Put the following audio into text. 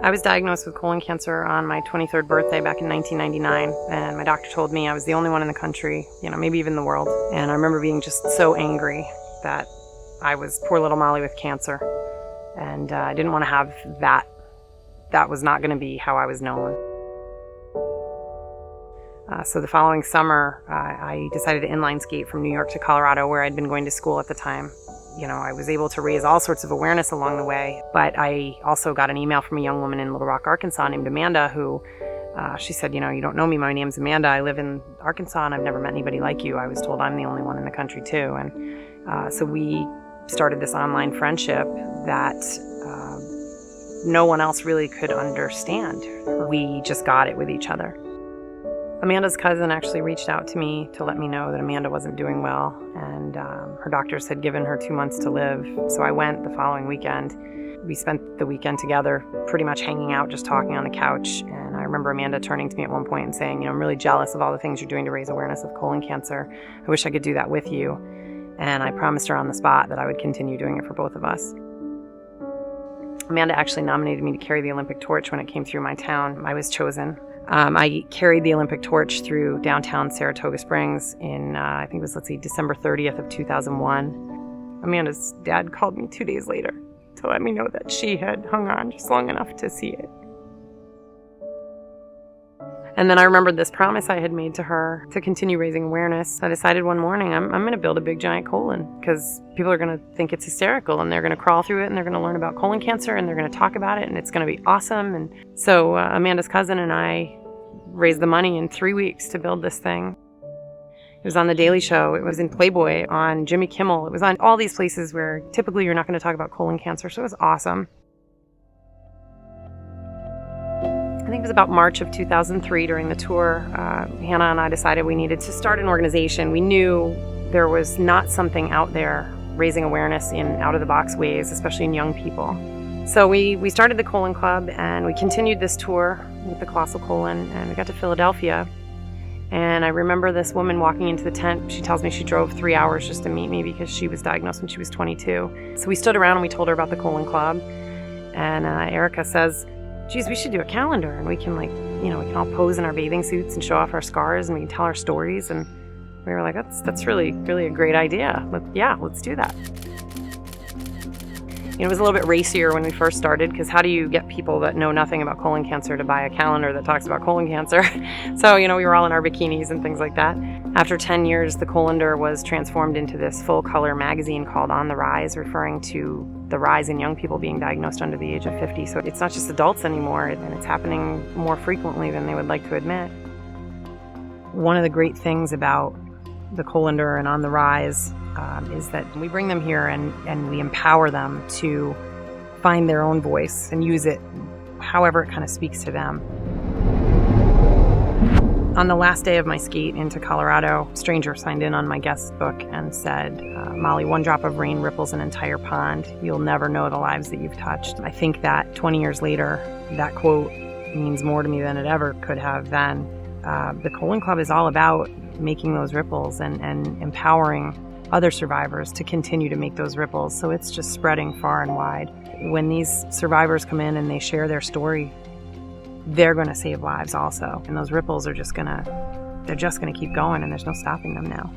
I was diagnosed with colon cancer on my 23rd birthday back in 1999, and my doctor told me I was the only one in the country, maybe even the world. And I remember being just so angry that I was poor little Molly with cancer, and I didn't want to have that. That was not going to be how I was known. So the following summer, I decided to inline skate from New York to Colorado, where I'd been going to school at the time. I was able to raise all sorts of awareness along the way, but I also got an email from a young woman in Little Rock, Arkansas named Amanda, who she said, you don't know me, my name's Amanda, I live in Arkansas and I've never met anybody like you. I was told I'm the only one in the country too. And so we started this online friendship that no one else really could understand. We just got it with each other. Amanda's cousin actually reached out to me to let me know that Amanda wasn't doing well, and her doctors had given her 2 months to live. So I went the following weekend. We spent the weekend together, pretty much hanging out, just talking on the couch. And I remember Amanda turning to me at one point and saying, I'm really jealous of all the things you're doing to raise awareness of colon cancer. I wish I could do that with you. And I promised her on the spot that I would continue doing it for both of us. Amanda actually nominated me to carry the Olympic torch when it came through my town. I was chosen. I carried the Olympic torch through downtown Saratoga Springs in, I think it was, December 30th of 2001. Amanda's dad called me 2 days later to let me know that she had hung on just long enough to see it. And then I remembered this promise I had made to her to continue raising awareness. I decided one morning I'm going to build a big giant colon, because people are going to think it's hysterical and they're going to crawl through it and they're going to learn about colon cancer and they're going to talk about it and it's going to be awesome. And so Amanda's cousin and I raised the money in 3 weeks to build this thing. It was on The Daily Show. It was in Playboy, on Jimmy Kimmel. It was on all these places where typically you're not going to talk about colon cancer. So it was awesome. I think it was about March of 2003 during the tour, Hannah and I decided we needed to start an organization. We knew there was not something out there raising awareness in out-of-the-box ways, especially in young people. So we started the Colon Club, and we continued this tour with the colossal colon, and we got to Philadelphia. And I remember this woman walking into the tent. She tells me she drove 3 hours just to meet me because she was diagnosed when she was 22. So we stood around and we told her about the Colon Club. And Erica says, geez, we should do a calendar, and we can we can all pose in our bathing suits and show off our scars, and we can tell our stories. And we were like, that's really, really a great idea. Let's do that. It was a little bit racier when we first started, because how do you get people that know nothing about colon cancer to buy a calendar that talks about colon cancer? So, we were all in our bikinis and things like that. After 10 years, the Colander was transformed into this full-color magazine called On the Rise, referring to the rise in young people being diagnosed under the age of 50. So it's not just adults anymore, and it's happening more frequently than they would like to admit. One of the great things about the Colander and On the Rise is that we bring them here and we empower them to find their own voice and use it however it kind of speaks to them. On the last day of my skate into Colorado, a stranger signed in on my guest book and said, Molly, one drop of rain ripples an entire pond. You'll never know the lives that you've touched. I think that 20 years later, that quote means more to me than it ever could have then. The Colon Club is all about making those ripples and empowering other survivors to continue to make those ripples. So it's just spreading far and wide. When these survivors come in and they share their story, they're going to save lives also. And those ripples are just going to keep going, and there's no stopping them now.